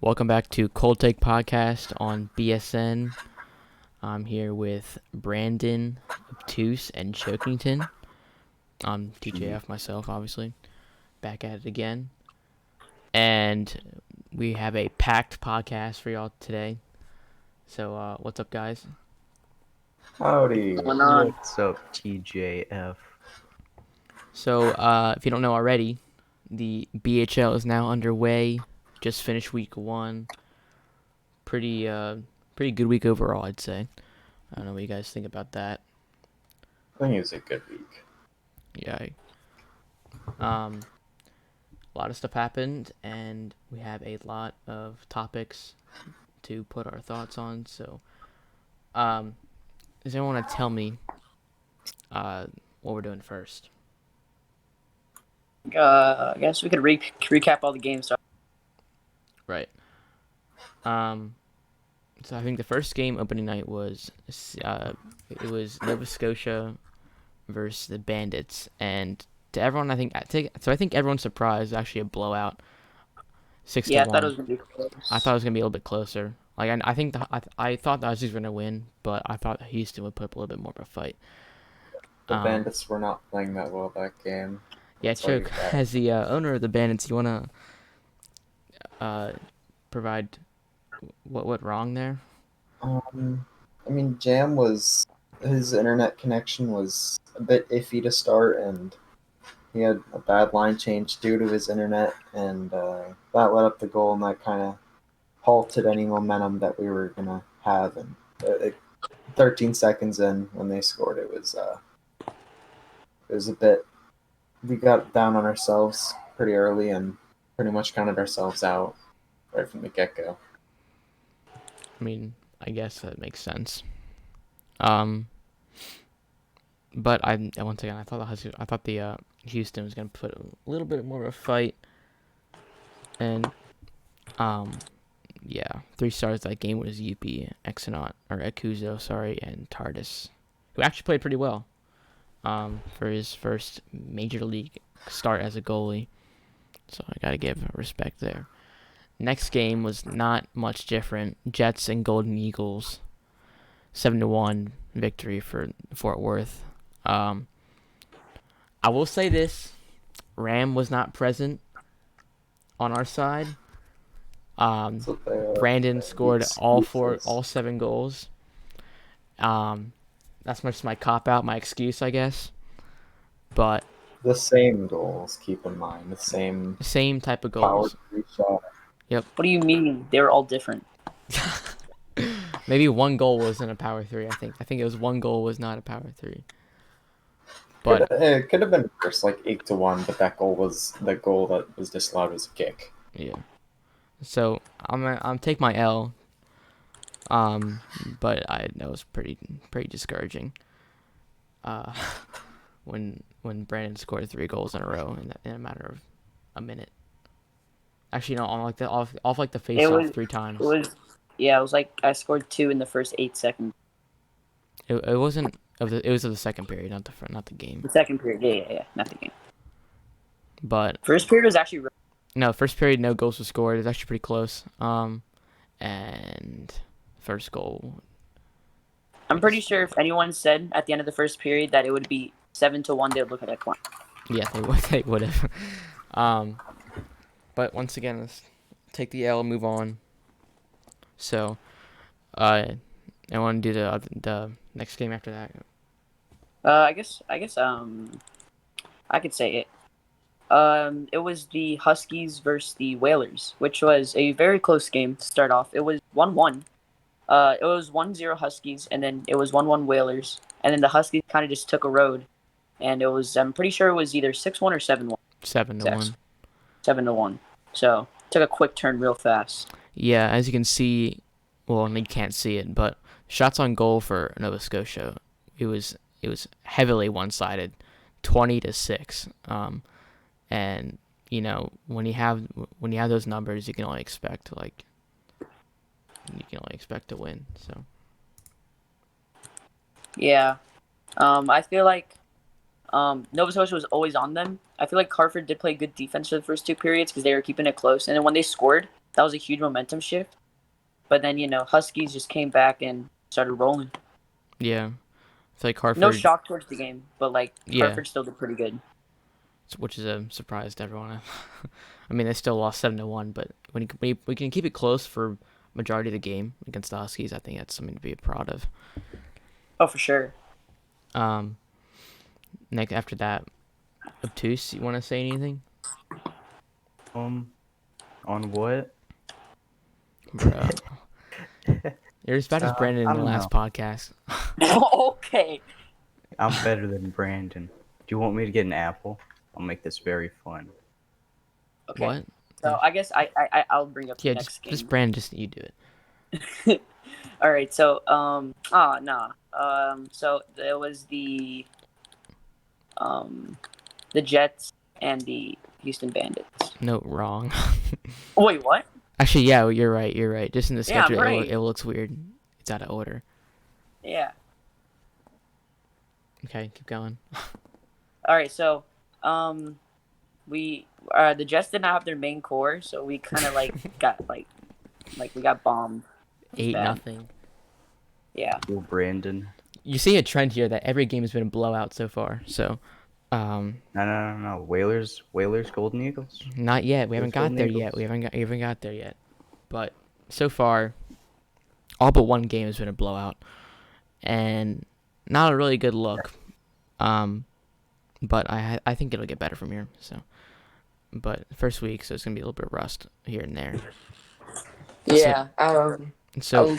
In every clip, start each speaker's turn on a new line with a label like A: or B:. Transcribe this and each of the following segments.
A: Welcome back to Coldtake podcast on BSN. I'm here with Brandon, Obtuse, and Chokington. I'm TJF myself, obviously. Back at it again. And we have a packed podcast for y'all today. So, what's up, guys?
B: Howdy.
C: What's going on?
D: What's up, TJF?
A: So, if you don't know already, the BHL is now underway. Just finished week 1. Pretty good week overall, I'd say. I don't know what you guys think about that.
B: I think it was a good week.
A: Yeah. A lot of stuff happened, and we have a lot of topics to put our thoughts on. So, does anyone want to tell me what we're doing first?
C: I guess we could recap all the games.
A: Right. So I think the first game opening night was it was Nova Scotia versus the Bandits, and to everyone, I think everyone's surprised. It was actually a blowout, 6-1.
C: Yeah, I thought it was gonna be close.
A: I thought it was gonna be a little bit closer. Like I think I thought the Huskies were gonna win, but I thought Houston would put up a little bit more of a fight.
B: The Bandits were not playing that well that game.
A: Yeah, Choke, as the owner of the Bandits, you wanna provide what went wrong there?
B: Jam his internet connection was a bit iffy to start, and he had a bad line change due to his internet, and that led up the goal, and that kind of halted any momentum that we were gonna have. And 13 seconds in, when they scored, it was a bit. We got down on ourselves pretty early and pretty much counted ourselves out right from the get-go.
A: I mean, I guess that makes sense. But once again, I thought the Houston was gonna put a little bit more of a fight, and yeah, 3 stars that game was Youppi, Ekuzo, and Tardis, who actually played pretty well, for his first major league start as a goalie. So I gotta give respect there. Next game was not much different. Jets and Golden Eagles, 7-1 victory for Fort Worth. I will say this: Ram was not present on our side. Brandon scored all 7 goals. That's just my cop out, my excuse, I guess. But
B: the same goals, keep in mind, the
A: same type of goals.
B: Power 3 shot.
A: Yep.
C: What do you mean? They were all different.
A: Maybe one goal wasn't a power 3. I think it was one goal was not a power 3. But
B: it could have been worse, like 8-1, but the goal that was disallowed was a kick.
A: Yeah. So I'm take my L. But that was pretty discouraging. When Brandon scored 3 goals in a row in a matter of a minute. Actually, no, on off like the face-off 3 times.
C: It was like I scored 2 in the first 8 seconds.
A: It wasn't it was of the second period, not the game.
C: The second period, yeah, not the game.
A: But
C: first period was actually
A: first period no goals were scored. It was actually pretty close. And first goal.
C: I'm pretty sure if anyone said at the end of the first period that it would be 7-1, they would look at that coin.
A: Yeah, they would have. But once again, let's take the L and move on. So, I want to do the next game after that.
C: I guess I could say it. It was the Huskies versus the Whalers, which was a very close game to start off. It was 1-1. It was 1-0 Huskies, and then it was 1-1 Whalers, and then the Huskies kind of just took a road, and I'm pretty sure it was either 6-1 or 7-1.
A: 7-1.
C: 7-1. So took a quick turn real fast.
A: Yeah, as you can see, well, you can't see it, but shots on goal for Nova Scotia, it was heavily one-sided, 20-6. And when you have those numbers, you can only expect to win. So
C: yeah, I feel like Nova Scotia was always on them. I feel like Hartford did play good defense for the first 2 periods because they were keeping it close, and then when they scored, that was a huge momentum shift. But then Huskies just came back and started rolling.
A: Yeah. It's like Hartford.
C: No shock towards the game, but
A: Yeah.
C: Hartford still did pretty good.
A: Which is a surprise to everyone. I mean, they still lost 7-1, but when we can keep it close for majority of the game against the Huskies, I think that's something to be proud of.
C: Oh, for sure.
A: Next after that, Obtuse, you want to say anything?
D: On what?
A: Bro. You're as bad as Brandon in
D: I
A: the
D: don't
A: last
D: know.
A: podcast.
C: Okay.
D: I'm better than Brandon. Do you want me to get an apple? I'll make this very fun.
C: Okay.
A: What?
C: So I guess I'll bring up the
A: Yeah,
C: next game.
A: just Brandon, just you do it.
C: All right. So so there was the Jets and the Houston Bandits.
A: No, wrong.
C: Wait, what?
A: Actually, yeah, you're right. You're right. Just in the
C: Yeah, I'm
A: schedule,
C: right.
A: it looks weird. It's out of order.
C: Yeah.
A: Okay, keep going.
C: All right. So we the Jets did not have their main core, so we kind of got we got bombed. It was bad.
A: 8-0.
C: Yeah.
D: Cool, Brandon.
A: You see a trend here that every game has been a blowout so far. So,
D: No. Whalers, Golden Eagles.
A: not yet. We haven't got
D: Golden
A: there
D: Eagles.
A: yet. We haven't got there yet. But so far, all but one game has been a blowout, and not a really good look. But I think it'll get better from here. So, but first week, so it's gonna be a little bit of rust here and there.
C: Yeah.
A: So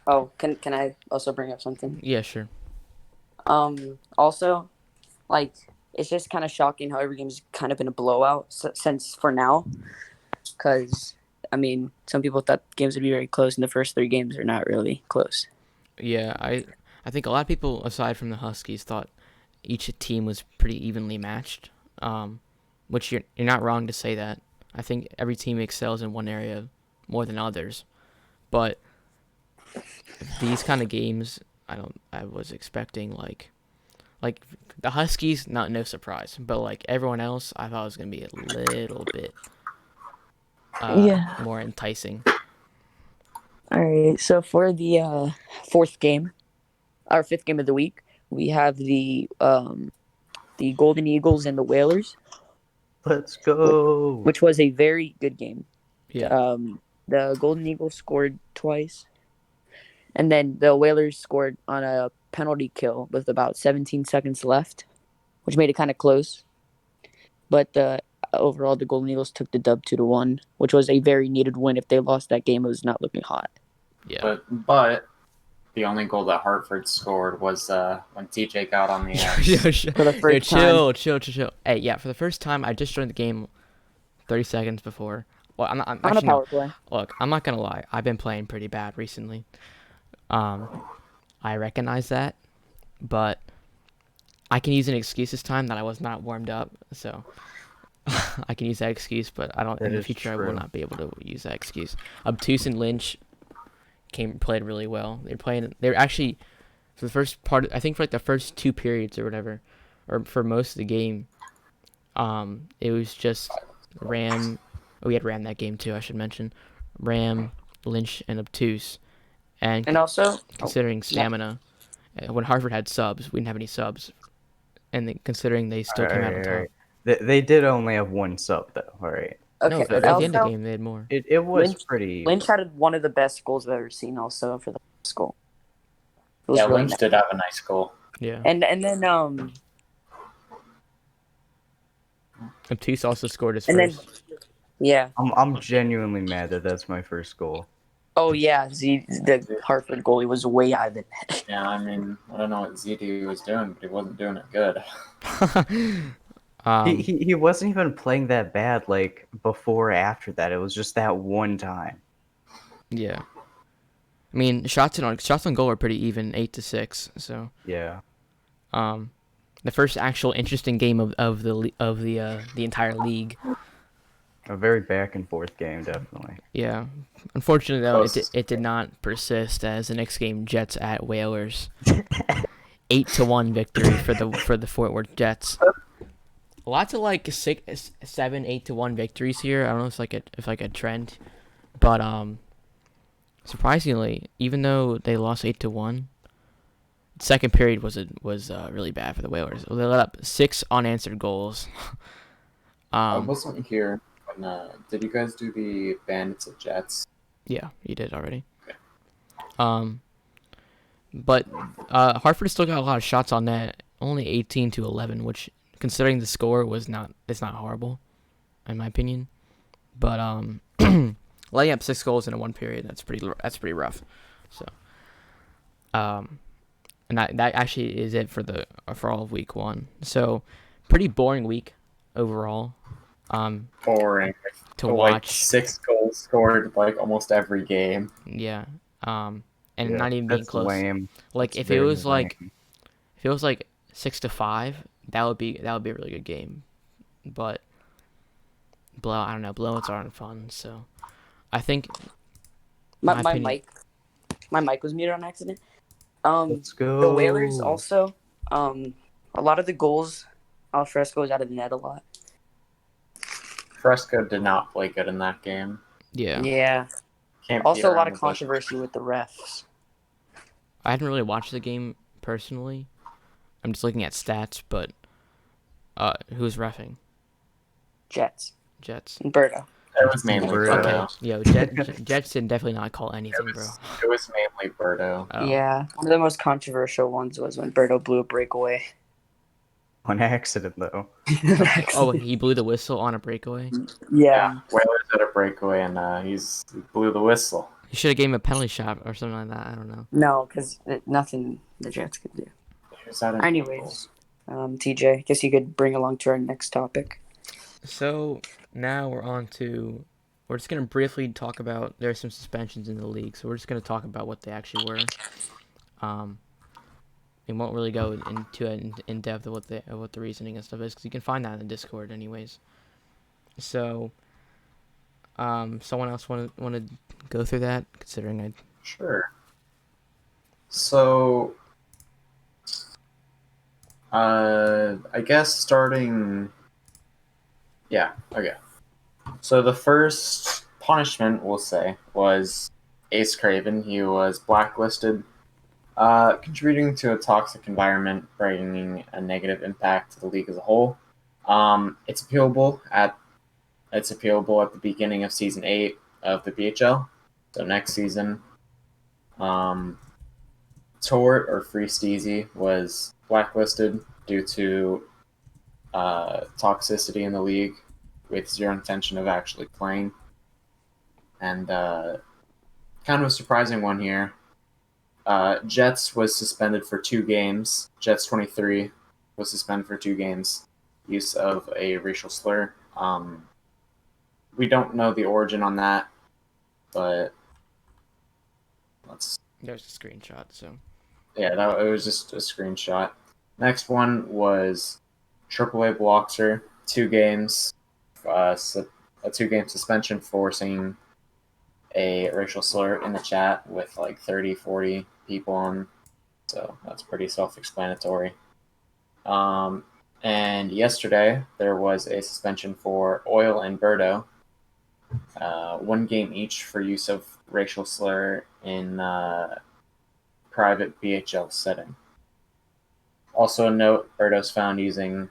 C: Oh, can I also bring up something?
A: yeah, sure.
C: Also, it's just kind of shocking how every game's kind of been a blowout since for now, because I mean, some people thought games would be very close, and the first 3 games are not really close.
A: Yeah, I think a lot of people, aside from the Huskies, thought each team was pretty evenly matched. Which you're not wrong to say that. I think every team excels in one area more than others, but these kind of games, I was expecting like the Huskies, no surprise, but everyone else, I thought it was gonna be a little bit more enticing.
C: All right, so for the 4th game, our 5th game of the week, we have the Golden Eagles and the Whalers.
D: Let's go.
C: Which was a very good game.
A: Yeah.
C: The Golden Eagles scored twice, and then the Whalers scored on a penalty kill with about 17 seconds left, which made it kind of close. But overall, the Golden Eagles took the dub 2-1, which was a very needed win. If they lost that game, it was not looking hot.
A: Yeah.
B: But the only goal that Hartford scored was when TJ got on the ice.
C: For the first time.
A: Chill. Hey, yeah, for the first time, I just joined the game 30 seconds before. Well, I'm
C: on
A: actually
C: a power play.
A: Look, I'm not gonna lie. I've been playing pretty bad recently. I recognize that, but I can use an excuse this time that I was not warmed up, so I can use that excuse. But I don't.
D: That
A: In the
D: is
A: future, I
D: true.
A: will not be able to use that excuse. Obtuse and Lynch played really well. They're actually for the first part. I think for the first 2 periods or whatever, or for most of the game, it was just Ram. Oh, we had Ram that game too. I should mention Ram, Lynch, and Obtuse. And
C: also,
A: considering stamina, when Hartford had subs, we didn't have any subs, and considering they still came out on top.
D: Alright. They did only have 1 sub though. All right.
A: No,
C: okay.
A: at the end of the game they had more.
D: It was
C: Lynch-
D: pretty.
C: Lynch had one of the best goals I've ever seen. Also for the first goal. It was
B: Yeah,
C: really
B: Lynch
C: nice.
B: did have a nice goal.
A: Yeah.
C: And then
A: Obtuse also scored his
C: and then
A: first.
C: yeah.
D: I'm genuinely mad that that's my first goal.
C: Oh yeah, the Hartford goalie was way out of the net.
B: Yeah, I mean, I don't know what ZD was doing, but he wasn't doing it good.
D: He wasn't even playing that bad before or after that. It was just that one time.
A: Yeah. I mean, shots on goal are pretty even, 8-6. So
D: Yeah.
A: the first actual interesting game of the entire league.
D: A very back and forth game, definitely.
A: Yeah. Unfortunately, though,
B: Close.
A: it did not persist as the next game, Jets at Whalers. 8-1 victory for the Fort Worth Jets. lots of like 6, 7, 8-1 victories here. I don't know if it's like a trend, but surprisingly, even though they lost 8-1, second period was really bad for the Whalers. They let up 6 unanswered goals.
B: I wasn't here when. Did you guys do the Bandits at Jets?
A: Yeah, you did already. But Hartford still got a lot of shots on net. Only 18-11, which, considering the score, it's not horrible, in my opinion. But laying up 6 goals in one period, that's pretty rough. So, and that actually is it for all of week 1. So, pretty boring week overall.
B: Boring.
A: To
B: Like
A: watch.
B: 6 goals scored like almost every game.
A: Yeah. And
D: Yeah,
A: not even being
D: that's
A: close.
D: lame.
A: Like
D: That's
A: if it
D: very
A: was like
D: lame.
A: 6-5, that would be a really good game. But I don't know, blowouts aren't fun. So I think
C: My
A: opinion,
C: mic was muted on accident.
D: Let's go.
C: The Whalers also, a lot of the goals, Alfresco was out of the net a lot.
B: Fresco did not play good in that game.
A: yeah.
C: Yeah.
B: Can't beat
C: Also, a lot
B: around
C: of
B: the bush.
C: controversy with the refs.
A: I hadn't really watched the game personally. I'm just looking at stats, but who's reffing?
C: Jets.
A: Jets.
C: And Berto.
B: It was mainly
D: Berto.
B: Berto.
A: Okay. Yo, Jets did definitely not call anything, bro.
B: It was mainly Berto.
A: Oh.
C: Yeah. One of the most controversial ones was when Berto blew a breakaway.
D: On accident, though.
A: Oh, he blew the whistle on a breakaway.
C: Yeah.
B: Whalers had a breakaway and he blew the whistle.
A: You should have gave him a penalty shot or something like that. I don't know.
C: No, because nothing the Jets could do.
B: He was out in
C: Anyways, TJ, I guess you could bring along to our next topic.
A: So now we're just gonna briefly talk about, there's some suspensions in the league, so we're just gonna talk about what they actually were. We won't really go into in depth of what the reasoning and stuff is, because you can find that in the Discord anyways. So, someone else want to go through that, considering I.
B: Sure. So, I guess starting. Yeah. Okay. So the first punishment, we'll say, was Ace Craven. He was blacklisted, contributing to a toxic environment, bringing a negative impact to the league as a whole. It's appealable at the beginning of season 8 of the BHL. So next season, Tort or Free Steezy was blacklisted due to toxicity in the league with zero intention of actually playing. And kind of a surprising one here. Jets was suspended for 2 games. Jets 23 was suspended for 2 games. Use of a racial slur. We don't know the origin on that, but
A: There's a screenshot, so.
B: Yeah, it was just a screenshot. Next one was AAA Blockster, 2 games, a 2-game suspension for saying a racial slur in the chat with like 30, 40 people on. So that's pretty self-explanatory. And yesterday there was a suspension for Oil and Birdo, 1 game each for use of racial slur in private BHL setting. Also a note, Birdo's found using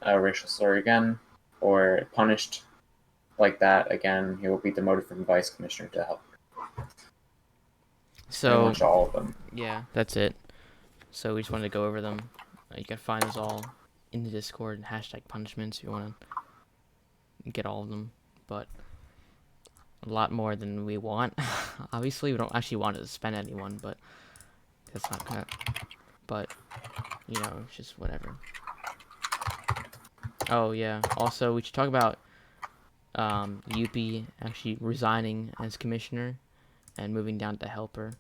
B: a racial slur again or punished like that again, he will be demoted from vice commissioner to help.
A: So
B: pretty much all of them.
A: Yeah, that's it. So we just wanted to go over them. You can find us all in the Discord and #punishments if you want to get all of them. But a lot more than we want. Obviously, we don't actually want to suspend anyone, but that's not gonna. But you know, it's just whatever. Oh yeah. Also, we should talk about Youppi actually resigning as commissioner and moving down to helper,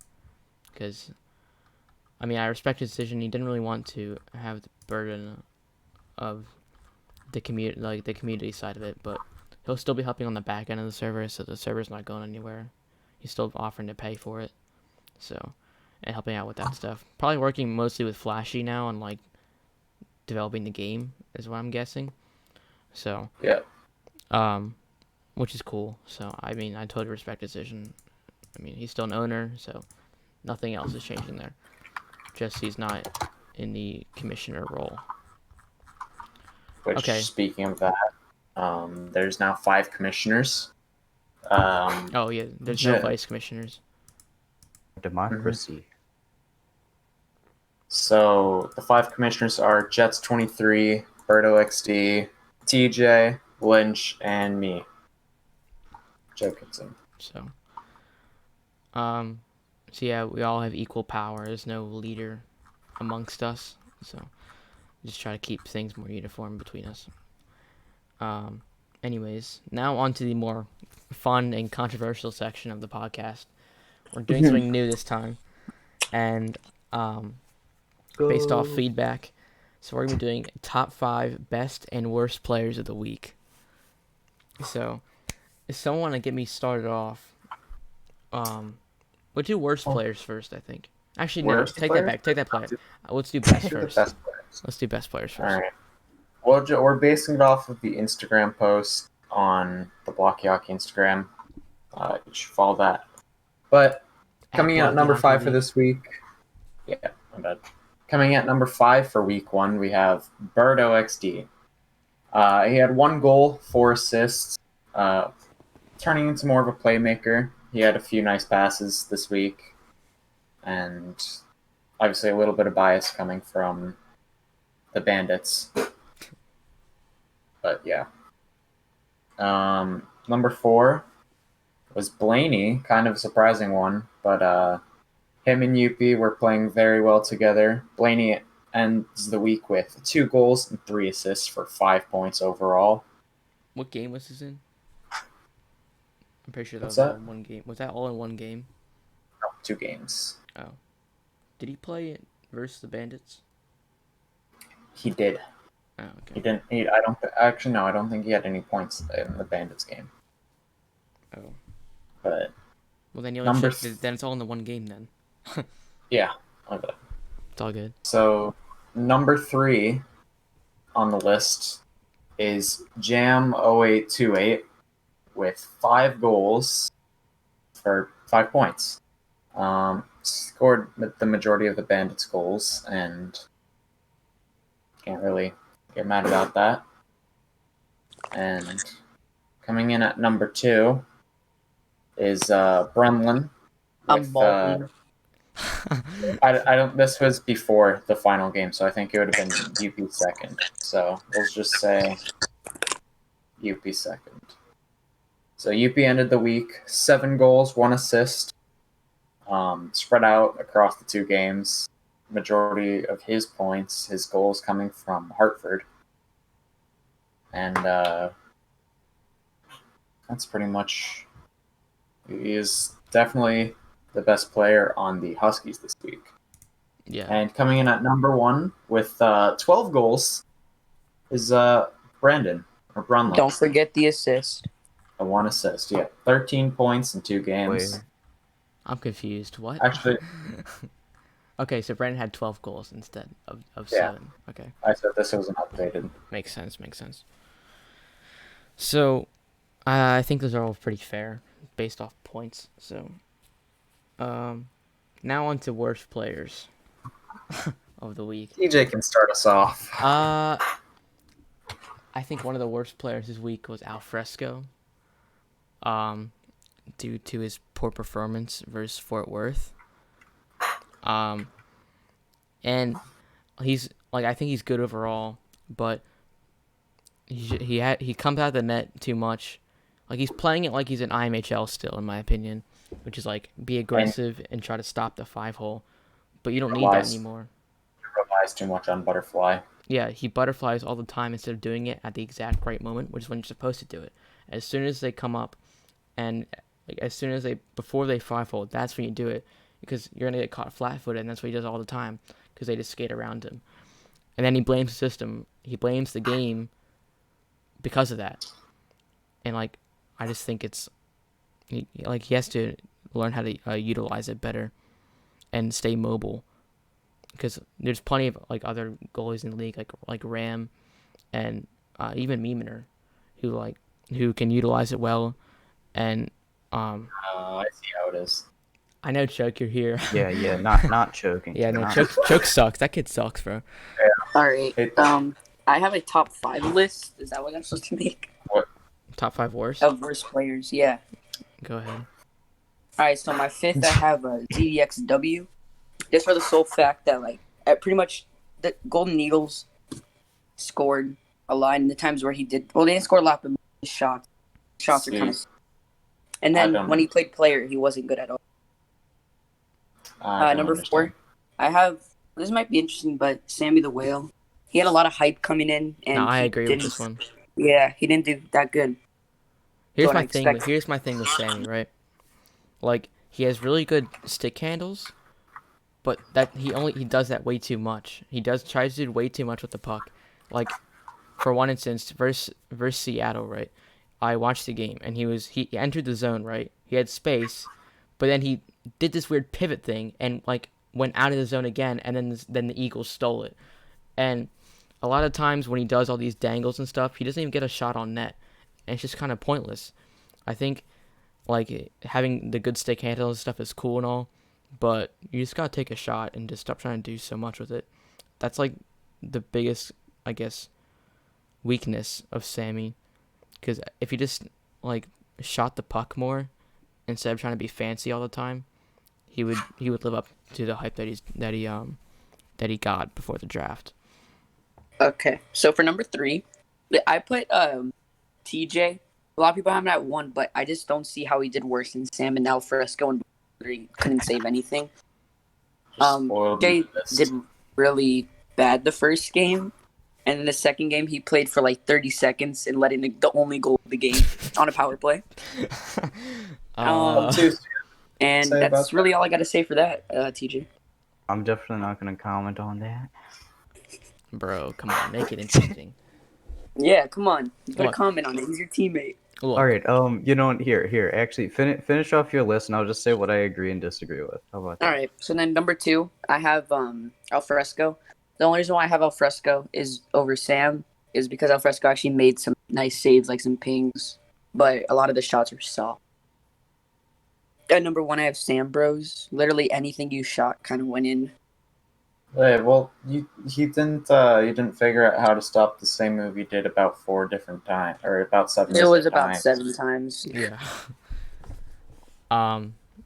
A: because I mean, I respect his decision. He didn't really want to have the burden of the community side of it, but he'll still be helping on the back end of the server, so the server's not going anywhere. He's still offering to pay for it, so, and helping out with that stuff. Probably working mostly with Flashee now on like developing the game is what I'm guessing. So,
B: Yeah.
A: which is cool. So, I mean, I totally respect his decision. I mean, he's still an owner, so nothing else is changing there. Just he's not in the commissioner role.
B: Which,
A: Okay.
B: speaking of that, there's now 5 commissioners.
A: Oh, yeah, there's no
B: Ja-
A: vice commissioners.
D: Democracy.
B: So the 5 commissioners are Jets 23, Berto XD, TJ, Lynch, and me, Jokinson.
A: So, so yeah, we all have equal power. There's no leader amongst us. So, just try to keep things more uniform between us. Anyways, now on to the more fun and controversial section of the podcast. We're doing something new this time, and based off feedback. So we're gonna be doing top 5 best and worst players of the week. So, if someone want to get me started off, we'll do worst players first. I think. Actually, no.
B: Worst
A: Take
B: players?
A: that back. Take that player. Let's do best
B: Who are the
A: first.
B: best players?
A: Let's do best players
B: All
A: first.
B: right. Well, we're basing it off of the Instagram post on the Blockey Hockey Instagram. You should follow that. But coming out
A: Blockey
B: number
A: Hockey
B: 5 for
A: League.
B: this week. Yeah, my bad. Coming at number 5 for week 1, we have Berto XD. He had 1 goal, 4 assists, turning into more of a playmaker. He had a few nice passes this week, and obviously a little bit of bias coming from the Bandits. But yeah. Number 4 was Blaney, kind of a surprising one, but him and Youppi were playing very well together. Blaney ends the week with 2 goals and 3 assists for 5 points overall.
A: What game was this in? I'm pretty sure that
B: What's
A: was all
B: that?
A: in one game. Was that all in one game?
B: No, 2 games.
A: Oh. Did he play it versus the Bandits?
B: He did.
A: Oh, okay.
B: He didn't. I don't. Actually, no. I don't think he had any points in the Bandits game.
A: Oh.
B: But
A: Well, then then it's all in the one game then.
B: yeah, okay.
A: It's all good.
B: So number 3 on the list is Jam0828 with 5 goals for 5 points. Scored the majority of the Bandits' goals, and can't really get mad about that. And coming in at number 2 is Brunlin.
C: I'm
B: With,
C: balling.
B: I don't. This was before the final game, so I think it would have been Youppi second. So we'll just say Youppi second. So Youppi ended the week 7 goals, 1 assist, spread out across the 2 games. Majority of his points, his goals coming from Hartford, and that's pretty much. He is definitely the best player on the Huskies this week.
A: Yeah.
B: And coming in at number 1 with 12 goals is Brandon or Brunlin.
C: Don't forget the assist.
B: A 1 assist, yeah. 13 points in 2 games.
D: Wait.
A: I'm confused. What?
B: Actually,
A: Okay, so Brandon had 12 goals instead of
B: Yeah.
A: 7. Okay.
B: I said this was an updated.
A: Makes sense. So, I think those are all pretty fair based off points. So, now on to worst players of the week.
B: TJ can start us off.
A: I think one of the worst players this week was Alfresco. Due to his poor performance versus Fort Worth. And he's I think he's good overall, but he comes out of the net too much. Like, he's playing it like he's an IMHL still, in my opinion, which is be aggressive and try to stop the 5-hole, but you don't need that
B: Relies.
A: anymore.
B: He relies too much on Butterfly.
A: Yeah, he butterflies all the time instead of doing it at the exact right moment, which is when you're supposed to do it. As soon as they come up, and before they 5-hole, that's when you do it, because you're gonna get caught flat-footed, and that's what he does all the time, because they just skate around him. And then he blames the system. He blames the game because of that. And I just think he has to learn how to utilize it better and stay mobile. Because there's plenty of other goalies in the league, like Ram and even Memener, who can utilize it well, and
B: I see how it is.
A: I know Choke, you're here.
D: Yeah, not choking.
A: Yeah, no,
D: not-
A: Choke sucks. That kid sucks, bro.
C: All right. I have a top 5 list. Is that what I'm supposed to make?
A: Top 5 worst.
C: Of worst players, yeah.
A: Go ahead.
C: All right, so my 5th, I have ZDXW. Just for the sole fact that, like, at pretty much the Golden Eagles scored a lot in the times where he did. Well, they didn't score a lot, but his shots are kind of. And then when he played player, he wasn't good at all. Number 4, I have. This might be interesting, but Sammy the Whale. He had a lot of hype coming in, and
A: No, I agree with this one.
C: Yeah, he didn't do that good.
A: Here's
C: what I
A: my thing.
C: expected.
A: Here's my thing with Sammy, right? Like, he has really good stick handles, but that he does that way too much. He tries to do way too much with the puck. Like, for one instance, versus Seattle, right? I watched the game, and he entered the zone, right? He had space, but then he did this weird pivot thing and like went out of the zone again, and then the Eagles stole it. And a lot of times when he does all these dangles and stuff, he doesn't even get a shot on net, and it's just kind of pointless. I think like having the good stick handle and stuff is cool and all, but you just gotta take a shot and just stop trying to do so much with it. That's like the biggest, I guess, weakness of Sammy, because if he just like shot the puck more instead of trying to be fancy all the time, he would live up to the hype that he got before the draft.
C: Okay, so for number 3, I put TJ. A lot of people have him at 1, but I just don't see how he did worse than Sam and Alfresco, and he couldn't save anything. Jay did really bad the first game, and in the second game he played for like 30 seconds and let in the only goal of the game on a power play. And that's really all I got to say for that, TJ.
D: I'm definitely not going to comment on that.
A: Bro, come on, make it interesting.
C: Yeah, come on. You put a
A: Look.
C: comment on it. He's your teammate.
A: Look,
D: All right, you know what? Here. Actually, finish off your list, and I'll just say what I agree and disagree with. How about that?
C: All right. So then number 2, I have Alfresco. The only reason why I have Alfresco is over Sam is because Alfresco actually made some nice saves, like some pings, but a lot of the shots are soft. At number 1, I have Sam Bros. Literally anything you shot kind of went in.
B: Hey, well, you didn't figure out how to stop the same move you did about 4 different times, or about 7.
C: It was about
B: times.
C: 7 times.
A: yeah.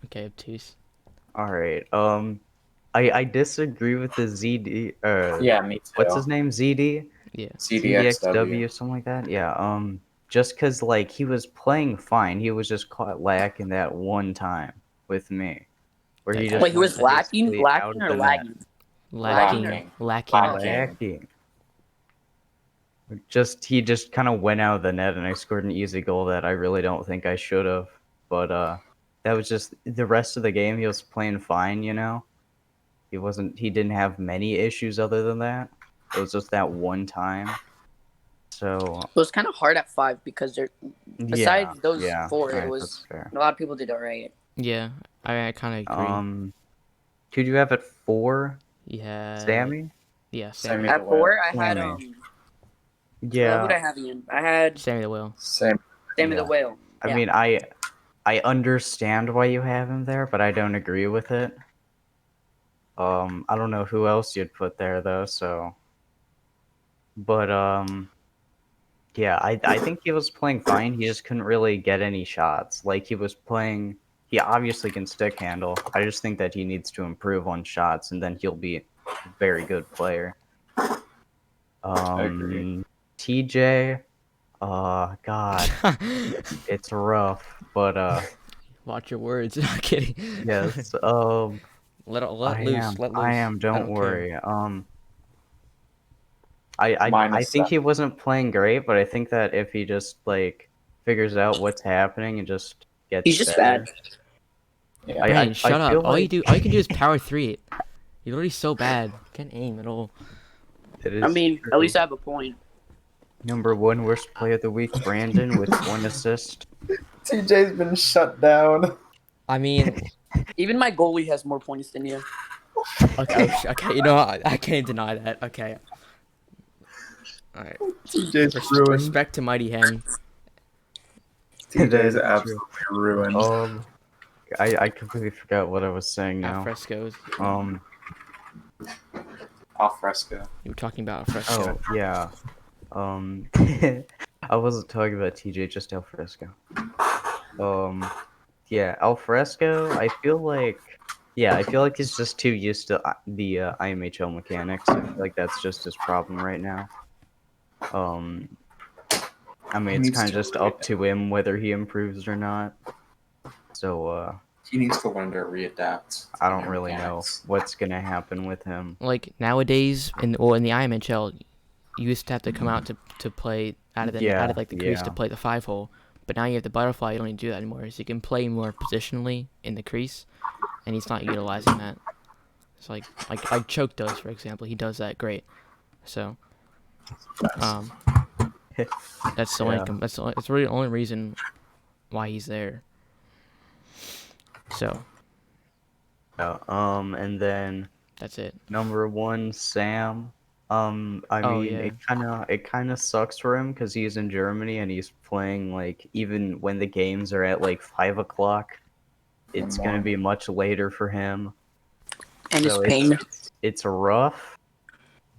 A: Okay, obtuse.
D: All right. I disagree with the ZD.
B: Yeah, me too.
D: What's his name? ZD?
A: Yeah.
B: CDXW.
D: or something like that. Yeah. Just because like he was playing fine, he was just caught lacking that one time with me, where he just
C: Wait, he was
D: went
C: lacking
D: basically out of
C: or
D: the net.
C: lagging?
A: Lacking.
D: Lacking. He just kind of went out of the net, and I scored an easy goal that I really don't think I should have. But that was just the rest of the game. He was playing fine, you know. He didn't have many issues other than that. It was just that one time. So
C: It was kind of hard at 5 because besides those 4, it was a lot of people did alright.
A: Yeah, I kind of agree.
D: Who do you have at 4?
A: Yeah.
D: Sammy?
A: Yeah,
B: Sammy.
A: Sammy.
C: At 4, I had
B: Sammy.
C: who did I have again? I had
A: Sammy the Whale.
B: Same.
C: Sammy the Whale.
D: I mean, I understand why you have him there, but I don't agree with it. I don't know who else you'd put there though, so. But yeah, I think he was playing fine. He just couldn't really get any shots. Like he obviously can stick handle. I just think that he needs to improve on shots, and then he'll be a very good player.
B: Agree.
D: TJ, God, it's rough, but
A: Watch your words. Not kidding.
D: yes,
A: Let loose.
D: I am. Don't
A: care.
D: worry. I think he wasn't playing great, but I think that if he just like figures out what's happening and just gets
C: He's just
D: better,
C: bad.
B: Yeah.
A: Brandon, shut up. All
D: like
A: you can do is power 3 it. You're already so bad. Can't aim at all.
D: it is
C: I mean,
D: true.
C: at least I have a point.
D: Number 1 worst player of the week, Brandon, with 1 assist.
B: TJ's been shut down.
A: I mean,
C: Even my goalie has more points than you.
A: okay. You know what? I can't deny that. Okay. All right.
B: TJ's ruined.
A: Respect to Mighty Hen.
B: TJ's
D: That is
B: absolutely ruined.
D: I completely forgot what I was saying now.
A: Alfrescos.
B: Al fresco.
A: You were talking about alfresco.
D: Oh yeah. I wasn't talking about TJ, just al fresco. Yeah, al fresco. I feel like he's just too used to the IMHL mechanics. I feel like that's just his problem right now. I mean, it's kind of just up to him whether he improves or not. So
E: He needs to learn to readapt.
D: I don't really know what's gonna happen with him.
A: Like nowadays, in the IMHL, you used to have to come out to play out of the crease to play the 5-hole. But now you have the butterfly. You don't need to do that anymore. So you can play more positionally in the crease, and he's not utilizing that. It's like Choke does, for example. He does that great. So, that's the only. That's really the only reason why he's there. So.
D: And then
A: That's it.
D: number 1, Sam. It kind of sucks for him because he's in Germany and he's playing like even when the games are at like 5 o'clock, it's gonna be much later for him.
C: And his pain.
D: It's rough,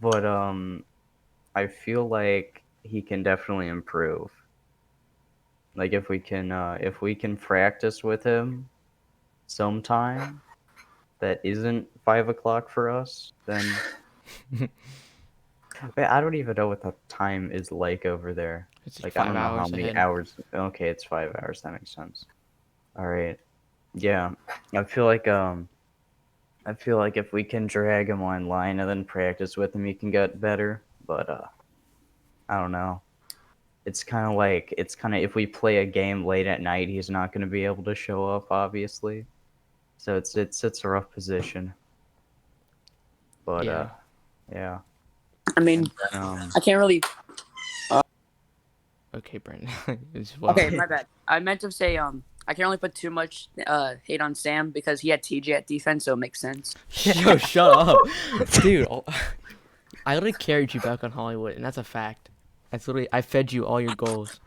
D: but I feel like he can definitely improve. Like if we can practice with him sometime that isn't 5 o'clock for us, then. I don't even know what the time is like over there.
A: It's
D: like
A: 5
D: I don't know how
A: hours
D: many
A: ahead.
D: hours. Okay, it's 5 hours. That makes sense. All right. Yeah, I feel like if we can drag him online and then practice with him, he can get better. But I don't know. It's kind of if we play a game late at night, he's not going to be able to show up, obviously. So it's a rough position. But yeah.
C: I mean, I can't really.
A: Okay, Brandon.
C: Okay, my bad. I meant to say I can't really put too much hate on Sam because he had TJ at defense, so it makes sense.
A: Yo, shut up, dude. I literally carried you back on Hollywood, and that's a fact. That's literally I fed you all your goals.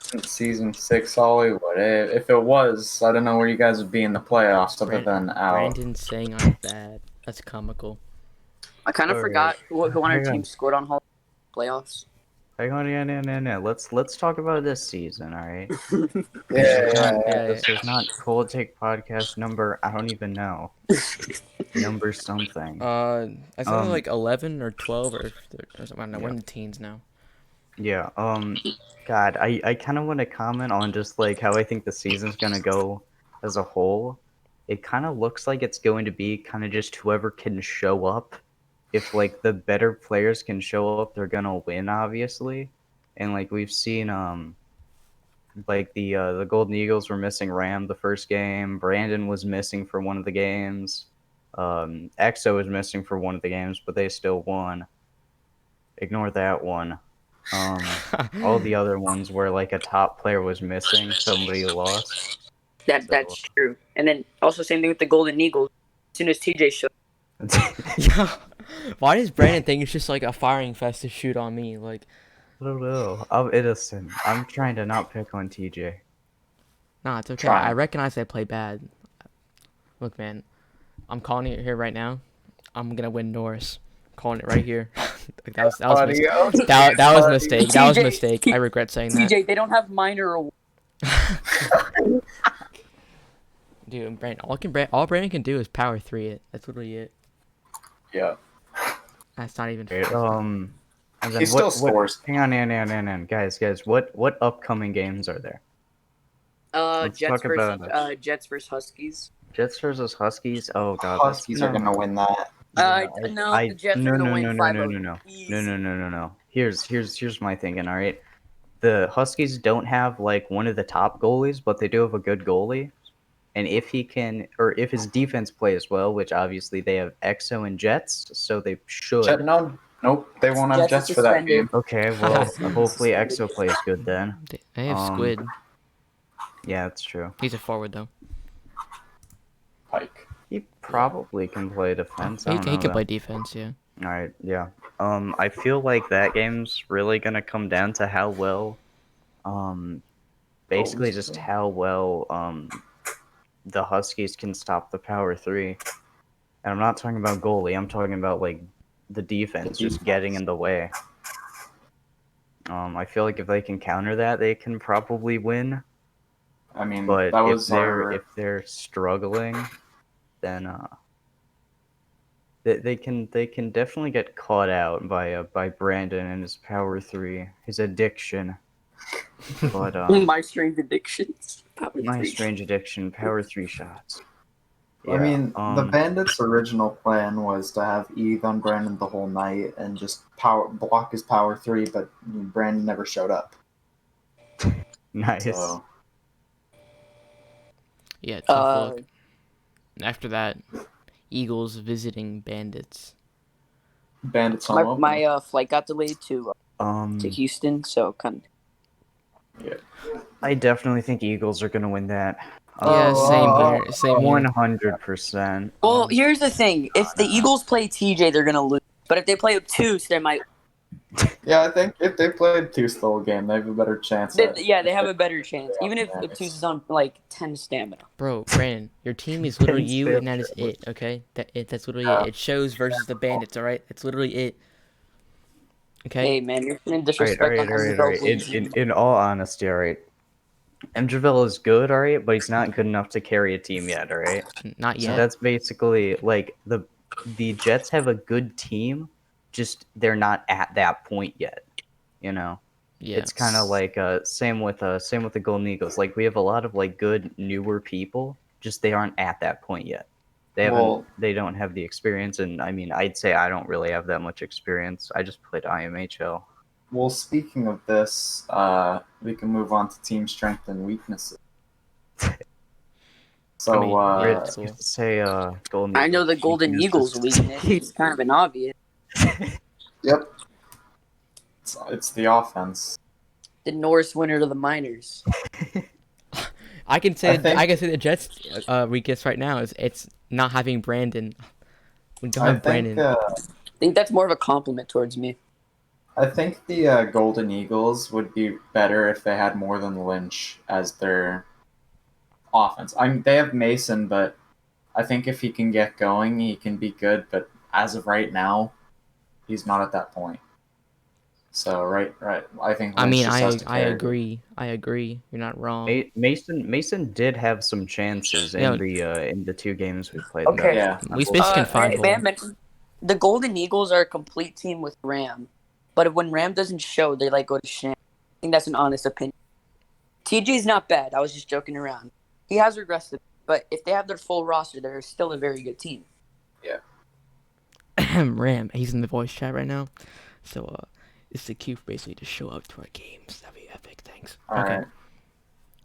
B: Since season 6 Hollywood. If it was, I don't know where you guys would be in the playoffs other than out.
A: Brandon's saying I'm bad. That's comical.
C: I kind of forgot who on our team scored on Hollywood playoffs.
D: Hang on, yeah. Let's talk about this season, all right?
B: This
D: is not Coldtake podcast number. I don't even know. Number something.
A: I think like 11 or 12 or something. I don't know. We're in the teens now.
D: Yeah. God, I kind of want to comment on just like how I think the season's gonna go as a whole. It kind of looks like it's going to be kind of just whoever can show up. If like the better players can show up, they're gonna win, obviously. And like we've seen, like the Golden Eagles were missing Ram the first game. Brandon was missing for one of the games. EXO was missing for one of the games, but they still won. Ignore that one. All the other ones where like a top player was missing, somebody lost.
C: That's true. And then also same thing with the Golden Eagles. As soon as TJ showed.
A: Yeah. Why does Brandon think it's just like a firing fest to shoot on me? Like,
D: I don't know. I'm innocent. I'm trying to not pick on TJ.
A: nah, it's okay. I recognize I play bad. Look, man, I'm calling it here right now. I'm gonna win Norris. I'm calling it right here. that was a mistake. That was a mistake. That was a mistake. I regret saying that.
C: TJ, they don't have minor awards.
A: Dude, Brandon, all Brandon can do is power 3 it. That's literally it.
B: Yeah.
A: That's not even.
D: And then
B: He still scores.
D: Hang on, guys. What upcoming games are there?
C: Jets versus Huskies.
D: Jets versus Huskies. Oh god,
B: Huskies are gonna win that.
C: The Jets are gonna win 5-0.
D: No. Here's my thinking. All right, the Huskies don't have like one of the top goalies, but they do have a good goalie. And if he can, or if his defense plays well, which obviously they have EXO and Jets, so they should.
B: Nope, they won't have Jets for that game.
D: Okay, well, hopefully EXO plays good then.
A: They have Squid.
D: Yeah, that's true.
A: He's a forward though.
B: Pike.
D: He probably can play defense.
A: He can play defense, yeah.
D: All right, yeah. I feel like that game's really gonna come down to how well, basically just how well, the Huskies can stop the power three. And I'm not talking about goalie. I'm talking about like the defense just getting in the way. I feel like if they can counter that, they can probably win.
E: I mean,
D: But
E: that
D: if
E: was
D: if they're struggling, then they can definitely get caught out by Brandon and his power three, his addiction. But
C: My strange addictions. Power
D: my
C: three.
D: strange addiction, power three shots.
B: I mean, the
D: um,
B: Bandits' original plan was to have Eve on Brandon the whole night and just block his power three, but Brandon never showed up.
D: nice.
B: So
A: Yeah, tough look. After that, Eagles visiting Bandits.
B: Bandits home opener.
C: My flight got delayed to
D: Um,
C: Houston, so kind
D: I definitely think Eagles are gonna win that.
A: Yeah, same here. Same here.
D: 100%.
C: Well, here's the thing: if the Eagles play TJ, they're gonna lose. But if they play Obtuse, they might.
B: Yeah, I think if they played Tooth the whole game, they have a better chance.
C: They have a better chance, even if Obtuse is on like 10 stamina.
A: Bro, Brandon, your team is literally you, and that is it. Okay, that's literally it. It shows versus the Bandits. All right, it's literally it. Okay.
C: Hey man, you're putting
D: All
C: disrespect
D: right.
C: on MJL.
D: In all honesty, all right. MJL is good, all right, but he's not good enough to carry a team yet, all right.
A: Not
D: So
A: yet.
D: that's basically like the Jets have a good team, just they're not at that point yet. You know.
A: Yeah.
D: It's kind of like same with the Golden Eagles. Like we have a lot of like good newer people, just they aren't at that point yet. They don't have the experience, and I mean I'd say I don't really have that much experience. I just played IMHL.
B: Well, speaking of this, we can move on to team strength and weaknesses. So,
A: I mean, yeah,
D: Rich,
A: that's cool.
D: you say Golden.
C: I know the Golden
D: Eagles
C: Eagles weakness. It's kind of an obvious.
B: Yep, it's the offense.
C: The Norris winner to the minors.
A: I can say
B: I think-
A: the Jets' weakness right now is it's not having Brandon. We don't
B: I
A: have
B: think
A: Brandon.
C: I think that's more of a compliment towards me.
B: I think the Golden Eagles would be better if they had more than Lynch as their offense. I mean, they have Mason, but I think if he can get going, he can be good. But as of right now, he's not at that point. So right. I think.
A: I
B: Lynch
A: mean,
B: just has to
A: I
B: carry.
A: agree. You're not wrong.
D: Mason did have some chances
A: Yeah.
D: in the two games we played.
C: Okay.
B: Yeah.
A: We basically can find
C: may I
A: hole.
C: mention, the Golden Eagles are a complete team with Ram, but when Ram doesn't show, they like go to Sham. I think that's an honest opinion. TJ's not bad. I was just joking around. He has regressed, but if they have their full roster, they're still a very good team.
A: Ram, he's in the voice chat right now. So it's the cue basically to show up to our games. That'd be epic. Thanks.
B: All
A: Okay.
B: right.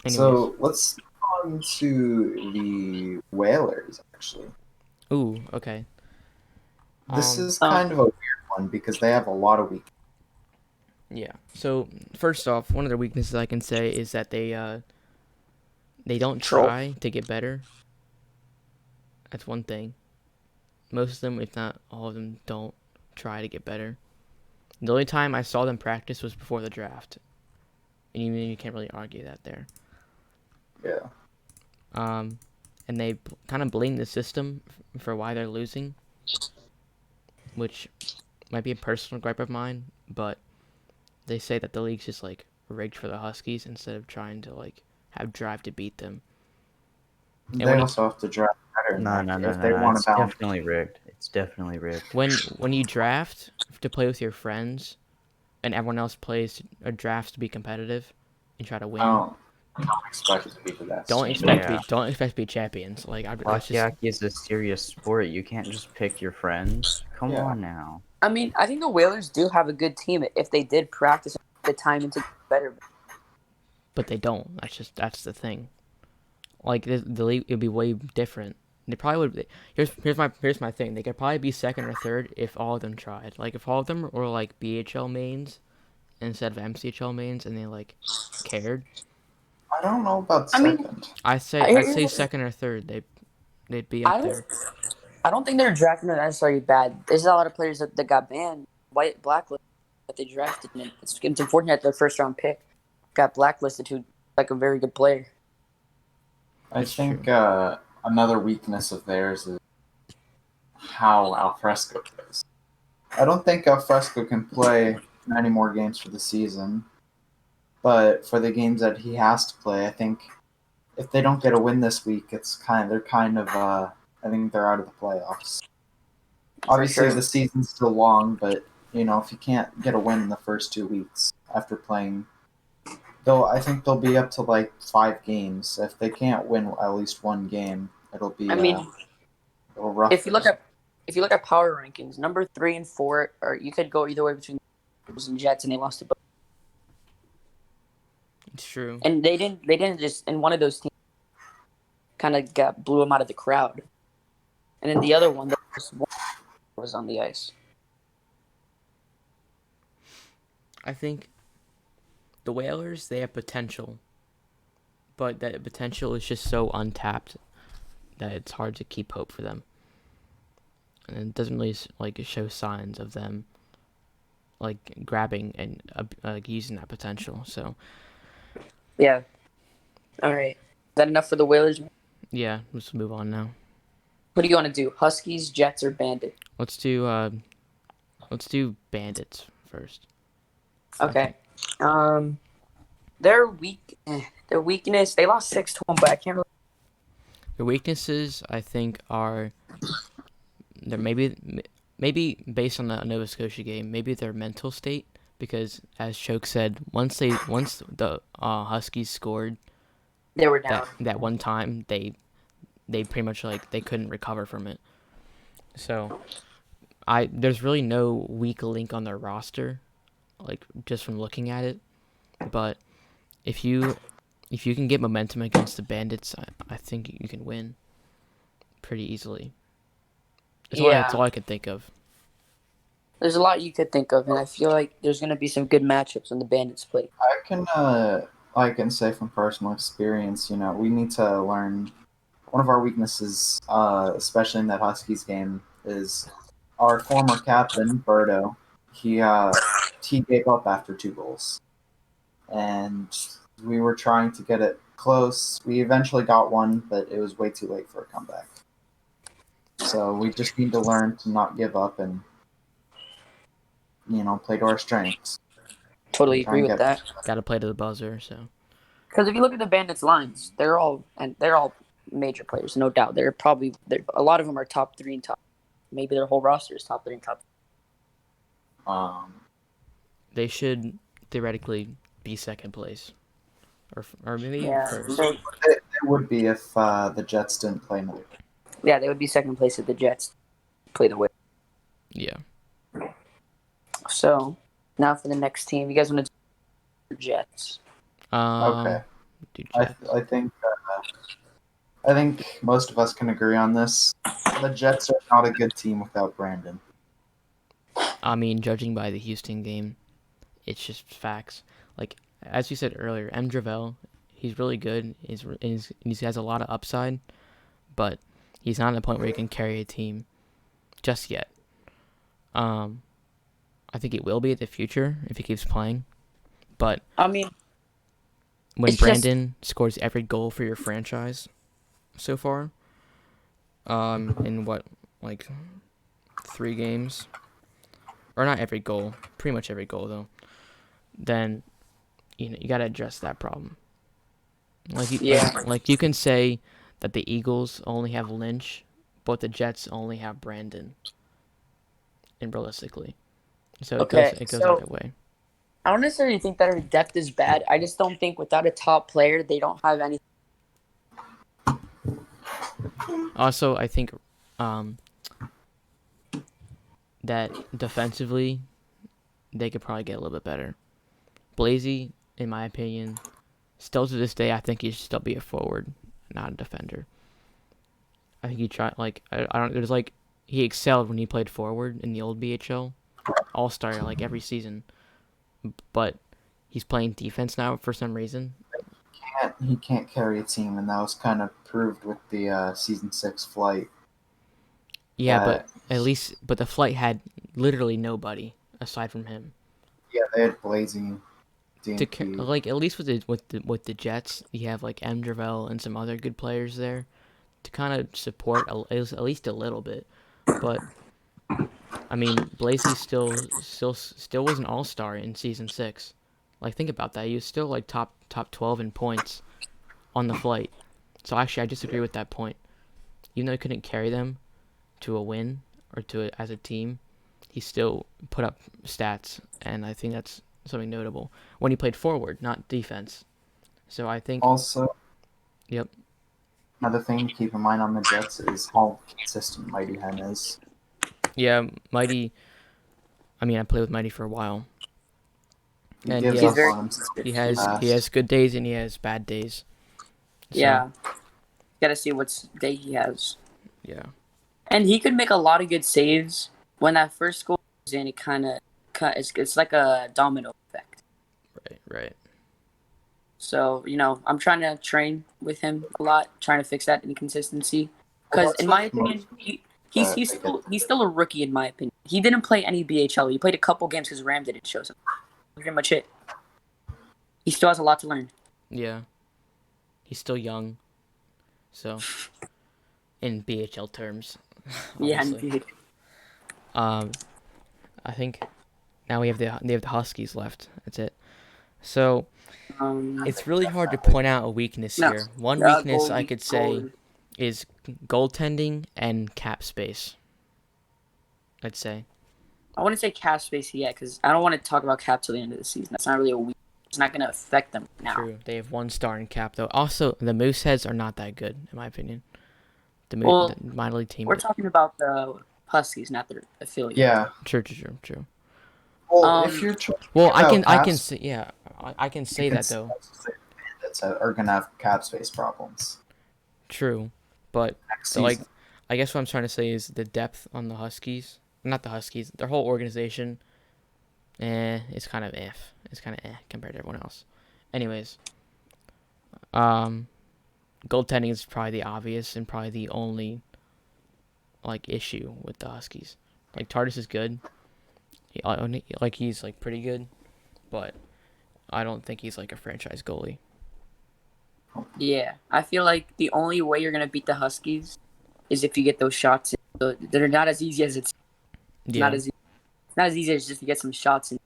A: Anyways.
B: So let's move on to the Whalers. Actually,
A: Ooh, okay.
B: this is kind of a weird one because they have a lot of weaknesses.
A: Yeah. So first off, one of their weaknesses I can say is that they don't try to get better. That's one thing. Most of them, if not all of them, don't try to get better. The only time I saw them practice was before the draft, and even you can't really argue that there.
B: Yeah.
A: And they kind of blame the system for why they're losing, which might be a personal gripe of mine, but they say that the league's just like rigged for the Huskies instead of trying to like have drive to beat them. And
B: They also have to draft better.
D: No.
B: If they want
D: It's
B: to balance.
D: definitely rigged. It's definitely rigged.
A: When you draft to play with your friends, and everyone else plays or drafts to be competitive and try to win.
B: I don't expect it to be the best.
A: Don't expect to be champions. Like that's
D: Blockey
A: just,
D: Hockey is a serious sport. You can't just pick your friends. Come on now.
C: I mean, I think the Whalers do have a good team if they did practice the time and to get better.
A: but they don't. That's the thing. Like the league would be way different. They probably would. Here's my thing. They could probably be second or third if all of them tried. Like if all of them were like BHL mains instead of MCHL mains, and they like cared.
B: I don't know about
C: I mean,
B: second.
A: I'd say second or third. They'd be up there.
C: I don't think their drafting are necessarily bad. There's a lot of players that got banned white blacklist that they drafted. And it's unfortunate that their first round pick got blacklisted, who like a very good player.
B: I
A: That's
B: think
A: true.
B: another weakness of theirs is how Alfresco plays. I don't think Alfresco can play many more games for the season, but for the games that he has to play, I think if they don't get a win this week, they're kind of I think they're out of the playoffs. Obviously,
C: sure.
B: the season's still long, but if you can't get a win in the first 2 weeks after playing, I think they'll be up to like 5 games. If they can't win at least one game, it'll be
C: I mean,
B: a little rough.
C: if you look at power rankings, number 3 and 4, or you could go either way between the Bulls and Jets, and they lost to both.
A: It's true.
C: And they didn't just, and one of those teams kind of blew them out of the crowd, and then the other one that was on the ice.
A: I think the Whalers, they have potential, but that potential is just so untapped that it's hard to keep hope for them. And it doesn't really show signs of them grabbing and using that potential. So
C: Yeah. All right. Is that enough for the Whalers?
A: yeah, let's move on now.
C: What do you want to do? Huskies, Jets, or Bandits?
A: Let's do Bandits first.
C: Okay. Their weakness. They lost 6-1, but I can't really.
A: Their weaknesses, I think, are they're maybe based on the Nova Scotia game, maybe their mental state, because as Choke said, once the Huskies scored,
C: They were down.
A: that one time, they pretty much they couldn't recover from it. So there's really no weak link on their roster, just from looking at it. But if you can get momentum against the Bandits, I think you can win pretty easily. That's all I could think of.
C: There's a lot you could think of, and I feel like there's going to be some good matchups when the Bandits play.
B: I can say from personal experience, we need to learn. One of our weaknesses, especially in that Huskies game, is our former captain Berto. He gave up after 2 goals, and we were trying to get it close. We eventually got one, but it was way too late for a comeback. So we just need to learn to not give up and play to our strengths.
C: Totally agree with that.
A: Got to play to the buzzer. So
C: because if you look at the Bandits lines, they're all major players, no doubt. A lot of them are top 3 and top. Maybe their whole roster is top 3 and top.
A: They should theoretically be second place, or maybe first.
B: It would be if the Jets didn't play another.
C: Yeah, they would be second place if the Jets play the way.
A: Yeah.
C: So now for the next team, you guys want to do the Jets?
B: Okay. I think most of us can agree on this. The Jets are not a good team without Brandon.
A: I mean, judging by the Houston game, it's just facts. As you said earlier, M. Dravel, he's really good. He has a lot of upside, but he's not at a point where he can carry a team just yet. I think it will be in the future if he keeps playing. But
C: I mean,
A: when Brandon scores every goal for your franchise so far, in 3 games, or not every goal, pretty much every goal though, then you gotta address that problem. You can say that the Eagles only have Lynch, but the Jets only have Brandon. And realistically, so it goes either way.
C: I don't necessarily think that our depth is bad. I just don't think without a top player, they don't have anything.
A: Also, I think that defensively, they could probably get a little bit better. Blasey, in my opinion, still to this day, I think he should still be a forward, not a defender. I think he tried, he excelled when he played forward in the old BHL, All-Star, every season. But he's playing defense now for some reason.
B: He can't carry a team, and that was kind of proved with the Season 6 flight.
A: Yeah, but the flight had literally nobody aside from him.
B: Yeah, they had Blazing, DNP.
A: Like at least with the Jets, you have like Emderville and some other good players there to kind of support at least a little bit. But I mean, Blazey still was an all-star in season 6. Like think about that. He was still like top 12 in points on the flight. So actually, I disagree with that point. Even though he couldn't carry them to a win or as a team, he still put up stats, and I think that's something notable when he played forward, not defense. So I think
B: Also,
A: yep.
B: another thing to keep in mind on the Jets is how consistent Mighty Hen is.
A: Yeah, Mighty. I mean, I played with Mighty for a while.
B: He
A: And
B: gives
A: he
B: up
C: has-
B: on him.
A: He has
B: fast.
A: good days and he has bad days. So,
C: Yeah. Got to see what day he has.
A: Yeah.
C: And he could make a lot of good saves. When that first goal was in, it kind of it's like a domino effect.
A: Right.
C: So, I'm trying to train with him a lot, trying to fix that inconsistency. Because
B: Well,
C: in my opinion, he's still a rookie in my opinion. He didn't play any BHL. He played a couple games because Ram didn't show him. That's pretty much it. He still has a lot to learn.
A: Yeah. He's still young. So, in BHL terms.
C: Yeah,
A: obviously.
C: indeed.
A: I think now they have the Huskies left. That's it. So it's really hard to point out a weakness
C: No.
A: here. One weakness I
C: Goalie,
A: could say
C: goalie.
A: is goaltending and cap space. I'd say.
C: I wouldn't say cap space yet because I don't want to talk about cap till the end of the season. That's not really a week. It's not going to affect them now.
A: True. They have 1 star in cap though. Also, the Mooseheads are not that good in my opinion. The minor league team.
C: We're talking about the Huskies, not their affiliate.
B: Yeah.
A: True.
B: Well, if you're
A: Well, I can
B: caps,
A: say yeah. I can say
B: you
A: that
B: can
A: though.
B: say Bandits are gonna have cap space problems
A: True, but
B: next
A: so, like,
B: season.
A: I guess what I'm trying to say is the depth on the Huskies, not the Huskies, their whole organization. It's kind of It's kind of compared to everyone else. Anyways, goaltending is probably the obvious and probably the only like issue with the Huskies. Like Tardis is good. He's like pretty good, but I don't think he's like a franchise goalie.
C: Yeah, I feel like the only way you're gonna beat the Huskies is if you get those shots in. So they're not as easy as it's
A: Yeah,
C: not as easy as just to get some shots in.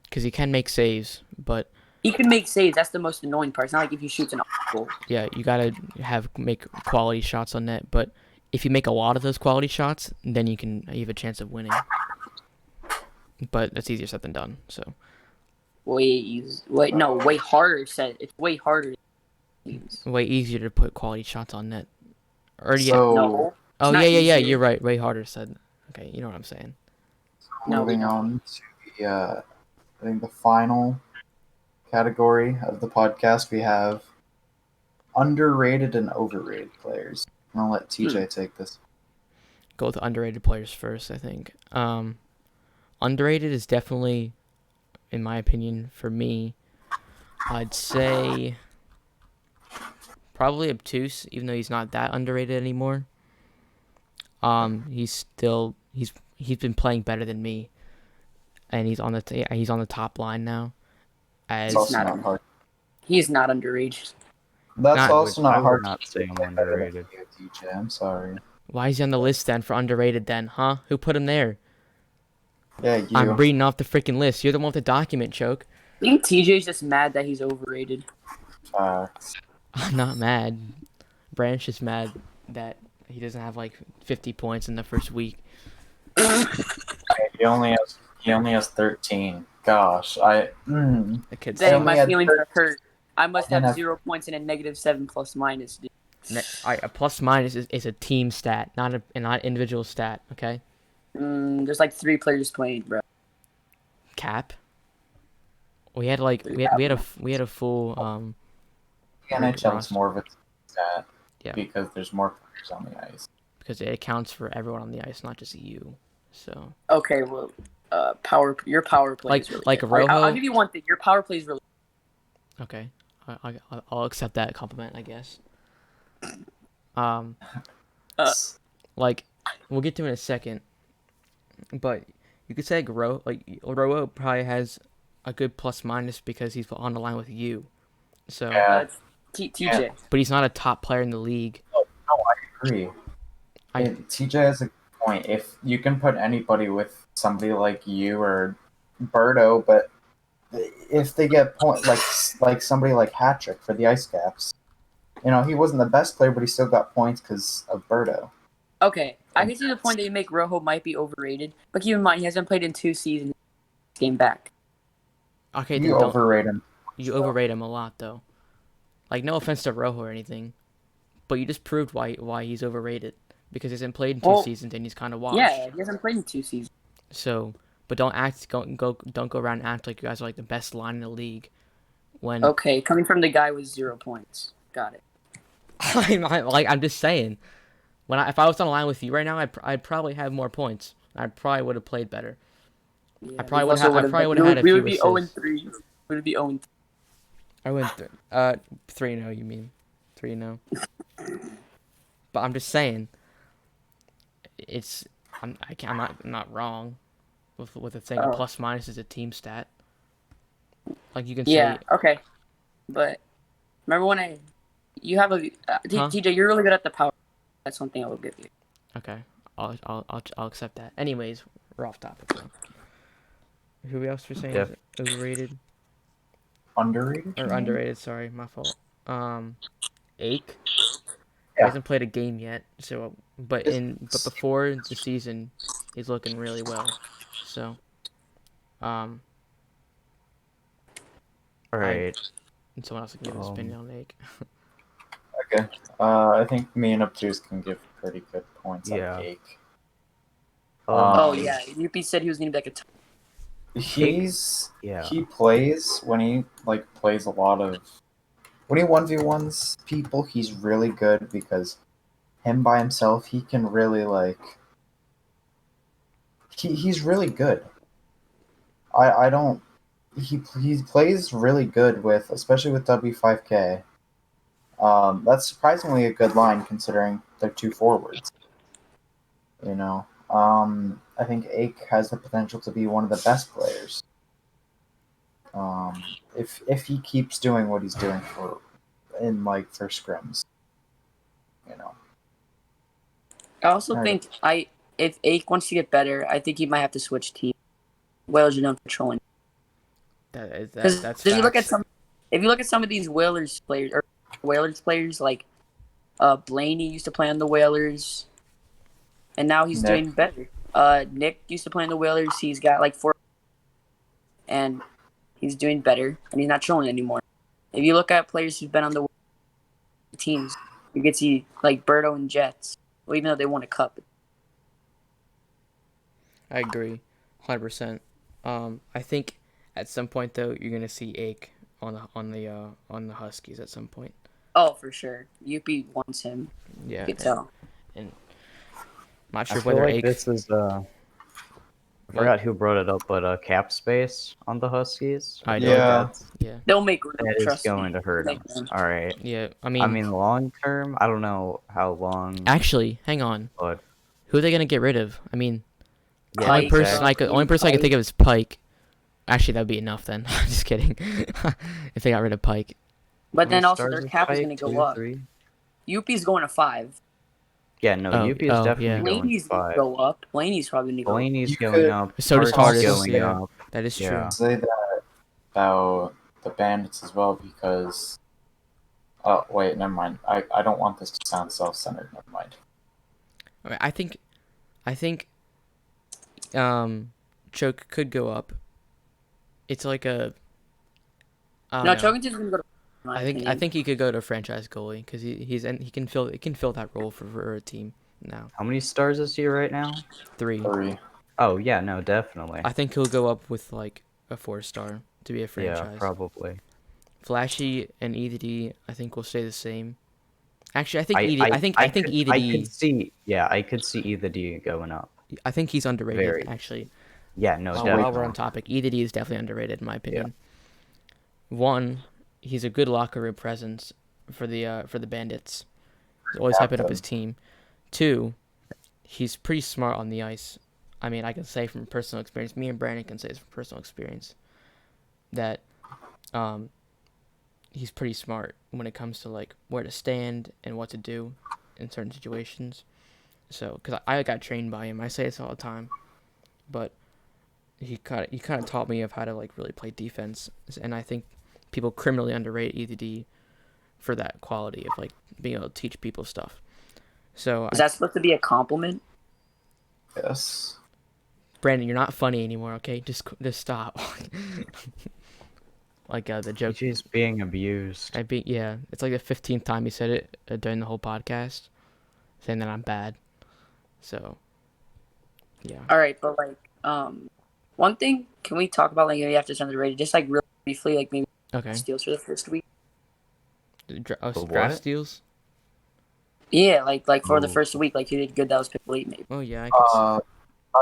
A: because he can make saves, but
C: He can make saves. That's the most annoying part. It's not like if he shoots an goal.
A: yeah, you gotta make quality shots on net. But if you make a lot of those quality shots, then you have a chance of winning. But that's easier said than done. So
C: Way harder said. It's way harder.
A: way easier to put quality shots on net. Or yeah.
B: So
C: No.
A: Oh
C: not
A: yeah.
C: easier.
A: You're right. Way harder said. Okay, you know what I'm saying.
B: moving on to the I think the final category of the podcast, we have underrated and overrated players. And I'll let TJ take this.
A: Go with underrated players first, I think. Underrated is definitely, in my opinion, for me, I'd say probably Obtuse, even though he's not that underrated anymore. He's been playing better than me, and he's on the top line now.
B: It's also
C: not
B: not hard.
C: He's not underrated.
B: That's also not
D: I would
B: hard
D: not
B: to
D: say
B: keep
D: I'm
B: better than
D: underrated.
B: you, TJ. I'm sorry.
A: Why is he on the list then for underrated then, huh? Who put him there?
B: Yeah, you.
A: I'm reading off the freaking list. You're the one with the document, Choke.
C: I think TJ's just mad that he's overrated.
A: I'm not mad. Branch is mad that he doesn't have like 50 points in the first week.
B: He only has 13. Gosh,
A: The kid's
B: They
C: Dang,
B: only
C: my
B: had
C: feelings are hurt. I must
B: Then
C: have
B: have-
C: 0 points and a -7 plus minus. Dude.
A: a plus minus is a team stat, not individual stat. Okay.
C: There's like 3 players playing, bro.
A: Cap. We had a full
B: the NHL is
A: roster.
B: more of a stat
A: Yeah.
B: because there's more players on the ice.
A: because it accounts for everyone on the ice, not just you. So
C: Okay, well, your power play is really
A: like
C: good.
A: Rojo-
C: I'll give you one thing. Your power play is really
A: okay, I'll accept that compliment, I guess. Like we'll get to it in a second. But you could say Rowo probably has a good plus minus because he's on the line with you. So,
E: Yeah.
C: TJ.
A: but he's not a top player in the league.
E: No, I agree.
A: I-
E: TJ has a good point. If you can put anybody with somebody like you or Birdo, but if they get point like somebody like Hattrick for the Ice Caps, he wasn't the best player, but he still got points because of Birdo.
C: Okay, I can see the point that you make. Rojo might be overrated, but keep in mind he hasn't played in 2 seasons. Game back.
A: Okay,
E: You
A: then don't.
E: overrate him.
A: You overrate him a lot, though. Like, no offense to Rojo or anything, but you just proved why he's overrated because he hasn't played in 2 seasons and he's kind of washed.
C: Yeah, he hasn't played in 2 seasons.
A: So, but don't go around and act like you guys are like the best line in the league. When
C: Okay, coming from the guy with 0 points. Got it.
A: I'm just saying, if I was on a line with you right now, I'd probably have more points. I probably would have played better.
C: Yeah,
A: I probably would have had a
C: we
A: few
C: would be 0
A: assists.
C: 3. We would be 0 3.
A: I went 3-0. You mean 3-0? But I'm just saying, I'm not wrong with it saying a plus minus is a team stat. Like you can
C: Yeah,
A: say.
C: okay. But remember when you have a TJ, you're really good at the power. That's one thing I will give you.
A: Okay, I'll accept that. Anyways, we're off topic though. Who else we're saying is overrated
E: Underrated?
A: or underrated? Sorry, my fault. Ake. He
E: Yeah.
A: hasn't played a game yet, so but before the season, he's looking really well. So,
D: All right.
A: and someone else can give his opinion on Ake.
E: Okay. I think me and Obtuse can give pretty good points on Ake.
C: Youppi said he was going to be like a
E: He plays when he plays a lot of when he 1v1s people, he's really good because him by himself he can really he's really good. I don't he plays really good with especially with W5K. That's surprisingly a good line considering they're 2 forwards. I think Ake has the potential to be one of the best players. If he keeps doing what he's doing for scrims.
C: I also think if Ake wants to get better, I think he might have to switch teams. Whalers are known for trolling.
A: That's
C: if you look at some of these Whalers players like Blaney used to play on the Whalers, and now he's doing better. Nick used to play on the Whalers. He's got like 4, and he's doing better, and he's not trolling anymore. If you look at players who've been on the teams, you can see like Birdo and Jets. Well, even though they won a cup.
A: I agree, 100%. I think at some point though you're gonna see Ake on the Huskies at some point.
C: Oh, for sure. Youppi wants him.
A: Yeah,
C: you can tell.
A: And I'm not sure
D: I feel
A: whether
D: like
A: Ake.
D: This is I forgot who brought it up, but cap space on the Huskies.
A: I
E: know.
A: Yeah.
C: They'll make room.
D: That is going to hurt them. All right.
A: Yeah, I
D: mean, long term, I don't know how long.
A: Actually, hang on.
D: But
A: who are they gonna get rid of? I mean,
C: Yeah,
A: only person I can think of is Pike. Actually, that'd be enough then. Just kidding. If they got rid of Pike.
C: But then also their cap is going to go up. Youppi's going to 5.
D: Yeah, no, Youppi is definitely going to 5.
C: Go up. Blaney's probably going to go up.
D: Blaney's going up.
A: So does Tardis.
D: Going up.
A: That is true.
E: Say that about the Bandits as well because. Oh wait, never mind. I don't want this to sound self-centered. Never mind.
A: I think Choke could go up. It's like a.
C: No, Chokin's going to go to.
A: I think he could go to franchise goalie because he can fill that role for a team now.
D: How many stars is he right now?
A: 3.
D: Oh yeah, no, definitely.
A: I think he'll go up with like a 4-star to be a franchise.
D: Yeah, probably.
A: Flashee and EDD, I think will stay the same. Actually, I think EDD. I could see EDD going up. I think he's underrated. Actually.
D: Yeah, no,
A: definitely. While we're on topic, EDD is definitely underrated in my opinion. Yeah. 1, he's a good locker room presence for the Bandits. He's always hyping up his team. 2, he's pretty smart on the ice. I mean, I can say from personal experience, me and Brandon can say this from personal experience, that he's pretty smart when it comes to like where to stand and what to do in certain situations. So, because I got trained by him, I say this all the time, but he kind of taught me of how to like really play defense, and I think people criminally underrate EDD for that quality of like being able to teach people stuff. So,
C: Is that supposed to be a compliment?
E: Yes.
A: Brandon, you're not funny anymore, okay? Just stop. Like the joke.
D: He's being abused.
A: Yeah, it's like the 15th time he said it during the whole podcast, saying that I'm bad. So, yeah.
C: All right, but like, one thing, can we talk about like you have to underrated, just like real briefly, like maybe
A: Okay.
C: steals for the first week?
A: Draft
D: what?
A: steals?
C: Yeah, like for the
D: Ooh.
C: first week, like you did good. That was pick late, maybe.
A: Oh yeah, I could see.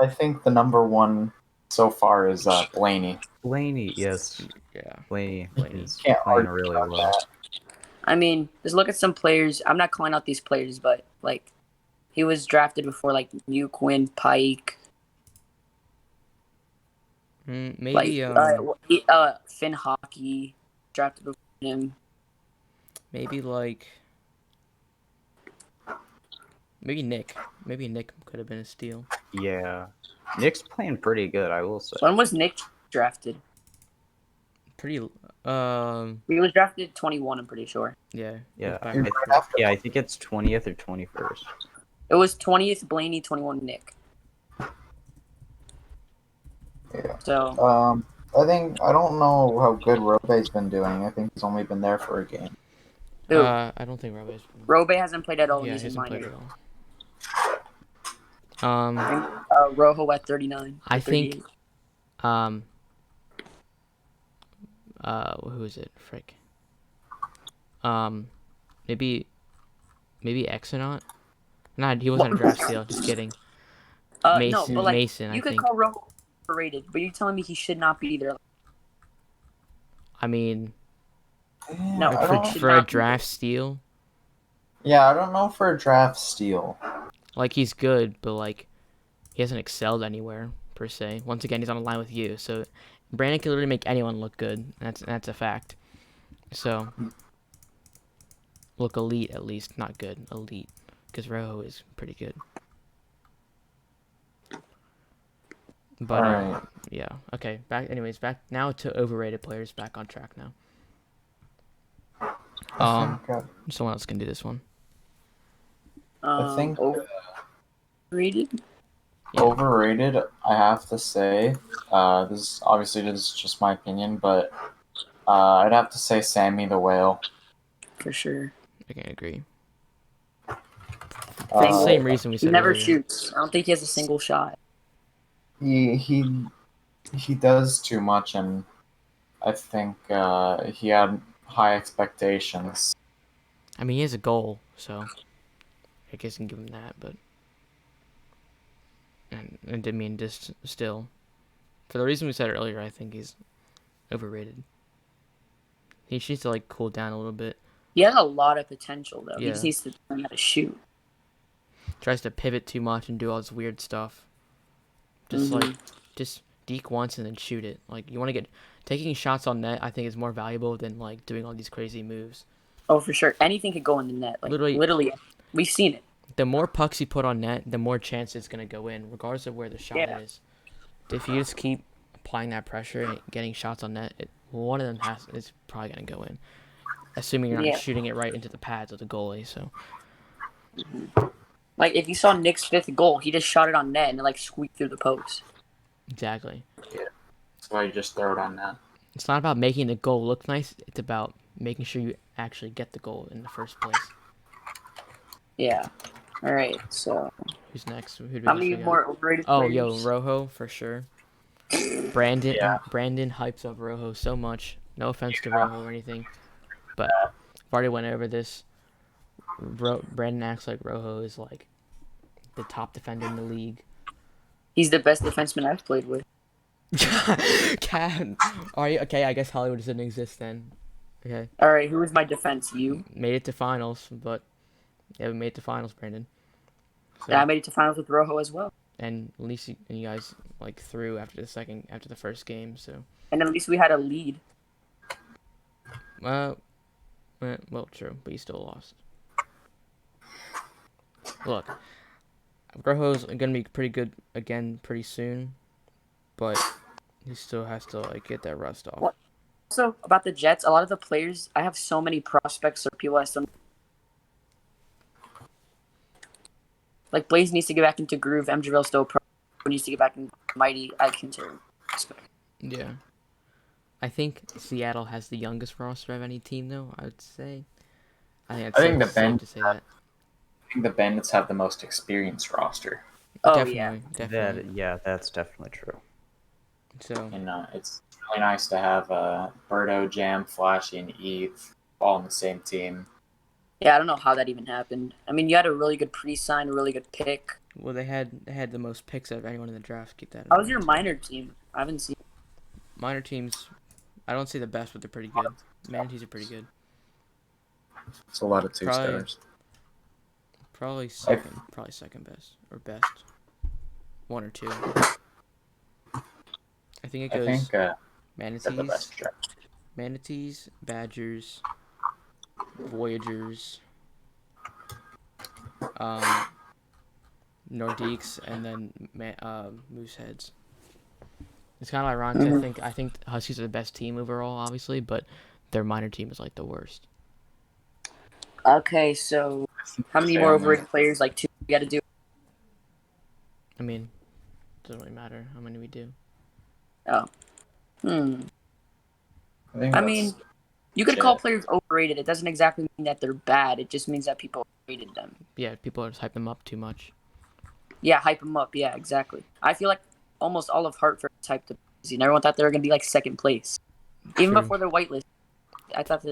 E: I think the number one so far is Blaney.
D: Blaney, yes.
A: Yeah.
D: Blaney
A: Blaney.
D: is
E: Can't
D: playing
E: argue
D: really
E: about
D: well.
E: that.
C: I mean, just look at some players. I'm not calling out these players, but like, he was drafted before like New Quinn, Pike,
A: Maybe
C: like Finn Hockey drafted before him.
A: maybe like Nick. Maybe Nick could have been a steal.
D: Yeah. Nick's playing pretty good, I will say.
C: When was Nick drafted?
A: Pretty
C: He was drafted 21. I'm pretty sure.
A: yeah.
D: Yeah.
A: back-
E: You're right after
D: Yeah, I think it's 20th or 21st.
C: It was 20th Blaney, 21 Nick.
E: Yeah.
C: So
E: I don't know how good Robe's been doing. I think he's only been there for a game.
C: who?
A: I don't think Robe's
C: Robe hasn't played at all.
A: yeah,
C: He's
A: he
C: in
A: hasn't played
C: minor.
A: at all.
C: Rojo at 39.
A: I
C: or
A: think
C: 38.
A: Who is it? Frick. Maybe Exonaut? Nah, he wasn't a draft steal. Just kidding.
C: No,
A: Mason,
C: but like
A: Mason,
C: you
A: I
C: could
A: think.
C: call Rojo overrated, but you're telling me he should not be there.
A: I mean,
C: No,
E: Yeah,
A: like
E: I
A: for,
E: don't,
C: should
A: for a
C: not be
A: draft steal,
E: yeah, I don't know for a draft steal.
A: like he's good, but like he hasn't excelled anywhere per se. Once again, he's on a line with you, so Brandon can literally make anyone look good. That's a fact. So look elite at least, not good, elite, because Rojo is pretty good. But
E: Alright.
A: yeah, okay. Back now to overrated players. Back on track now.
E: I think,
A: Someone else can do this one.
E: I think
C: Overrated.
A: Yeah.
E: overrated, I have to say. This is just my opinion, but I'd have to say Sammy the Whale.
C: For sure.
A: I can agree. For the
E: Uh,
A: same reason we
C: He
A: said
C: never
A: earlier.
C: shoots. I don't think he has a single shot.
E: He does too much, and I think he had high expectations.
A: I mean, he has a goal, so I guess I can give him that. But and I didn't mean just still. For the reason we said earlier, I think he's overrated. He needs to like cool down a little bit.
C: He has a lot of potential though. He
A: Yeah.
C: just needs to learn how to shoot.
A: Tries to pivot too much and do all this weird stuff. Just deke once and then shoot it. Like you want to get taking shots on net. I think is more valuable than like doing all these crazy moves.
C: Oh, for sure. Anything could go in the net. Like literally, we've seen it.
A: The more pucks you put on net, the more chance it's gonna go in, regardless of where the shot is. If you just keep applying that pressure and getting shots on net, one of them is probably gonna go in. Assuming you're not shooting it right into the pads of the goalie. So.
C: Like if you saw Nick's 5th goal, he just shot it on net and it like squeaked through the post.
A: Exactly.
E: That's why you just throw it on that.
A: It's not about making the goal look nice. It's about making sure you actually get the goal in the first place.
C: Yeah. All right. So
A: Who's next? Who do we
C: how
A: got
C: many
A: for you?
C: more overrated
A: Oh,
C: players?
A: yo, Rojo for sure. Brandon
E: Yeah.
A: Brandon hypes up Rojo so much. No offense to Rojo or anything, but I've already went over this. Brandon acts like Rojo is like the top defender in the league.
C: He's the best defenseman I've played with.
A: Cat, are you okay? I guess Hollywood doesn't exist then. Okay,
C: All right. Who is my defense? You.
A: made it to finals, but yeah, we made it to finals, Brandon. So,
C: Yeah, I made it to finals with Rojo as well.
A: and at least you guys like threw after the first game. So.
C: And at least we had a lead.
A: Well, true, but you still lost. Look, Groho's gonna be pretty good again pretty soon, but he still has to like get that rust off.
C: What? Also, about the Jets, a lot of the players, I have so many prospects or people I still like. Blaze needs to get back into groove. MJVille still needs to get back in mighty. I consider.
A: Yeah. I think Seattle has the youngest roster of any team, though. I would say. I think it's safe to say that.
E: I think the Bandits have the most experienced roster.
C: Oh,
A: Definitely.
D: That's definitely true.
A: So.
E: And it's really nice to have Birdo, Jam, Flashee, and Eve all on the same team.
C: Yeah, I don't know how that even happened. I mean, you had a really good pre-sign, a really good pick.
A: Well, they had the most picks of anyone in the draft. Keep that in
C: How was
A: mind,
C: your
A: too.
C: minor team? I haven't seen.
A: Minor teams, I don't say the best, but they're pretty good. Manatees are pretty good.
B: It's a lot of 2
A: Probably-
B: stars.
A: Probably second best or best. 1 or 2. I think it
E: I
A: goes
E: think they're the
A: Manatees,
E: best draft.
A: Manatees, Badgers, Voyagers, Nordiques, and then Mooseheads. It's kind of ironic.
C: Mm-hmm.
A: I think Huskies are the best team overall, obviously, but their minor team is like the worst.
C: Okay, so how many more overrated players? Like 2 we got to do?
A: I mean, it doesn't really matter how many we do.
C: Oh.
E: think
C: I mean,
E: that's
C: you could
E: shit.
C: call players overrated. It doesn't exactly mean that they're bad. It just means that people rated them.
A: Yeah, people just hype them up too much.
C: Yeah, hype them up. Yeah, exactly. I feel like almost all of Hartford is hyped up. Everyone thought they were going to be like second place. Even
A: True.
C: before their whitelist. I thought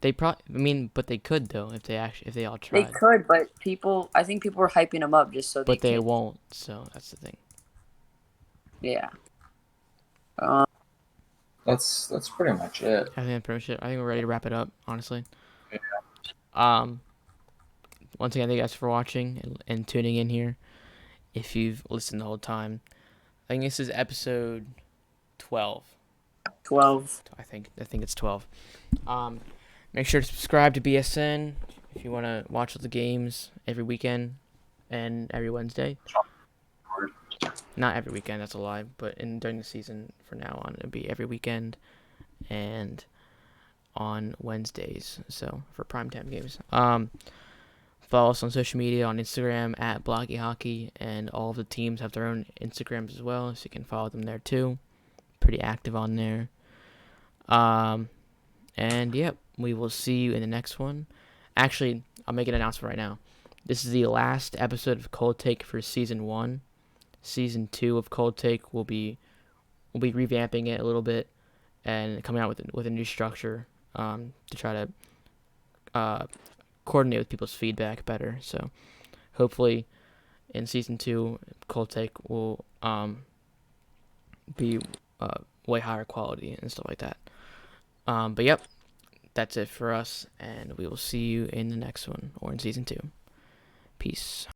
A: They but they could though if they all
C: they
A: tried.
C: could, but I think people were hyping them up just so
A: But they
C: can.
A: won't. So that's the thing.
C: Yeah.
E: That's pretty much it.
A: I think that's pretty much it. I think we're ready to wrap it up. Honestly.
E: Yeah.
A: Once again, thank you guys for watching and tuning in here. If you've listened the whole time, I think this is episode 12.
C: 12.
A: I think it's 12. Make sure to subscribe to BSN if you want to watch all the games every weekend and every Wednesday. Not every weekend, that's a lie, but during the season from now on, it'll be every weekend and on Wednesdays. So for primetime games. Follow us on social media on Instagram at Blockey Hockey, and all of the teams have their own Instagrams as well, so you can follow them there too. Pretty active on there. And yep, we will see you in the next one. Actually, I'll make an announcement right now. This is the last episode of Coldtake for season 1. Season 2 of Coldtake we'll be revamping it a little bit and coming out with a new structure to try to coordinate with people's feedback better. So hopefully in season 2 Coldtake will be way higher quality and stuff like that. But yep, that's it for us, and we will see you in the next one or in season 2. Peace.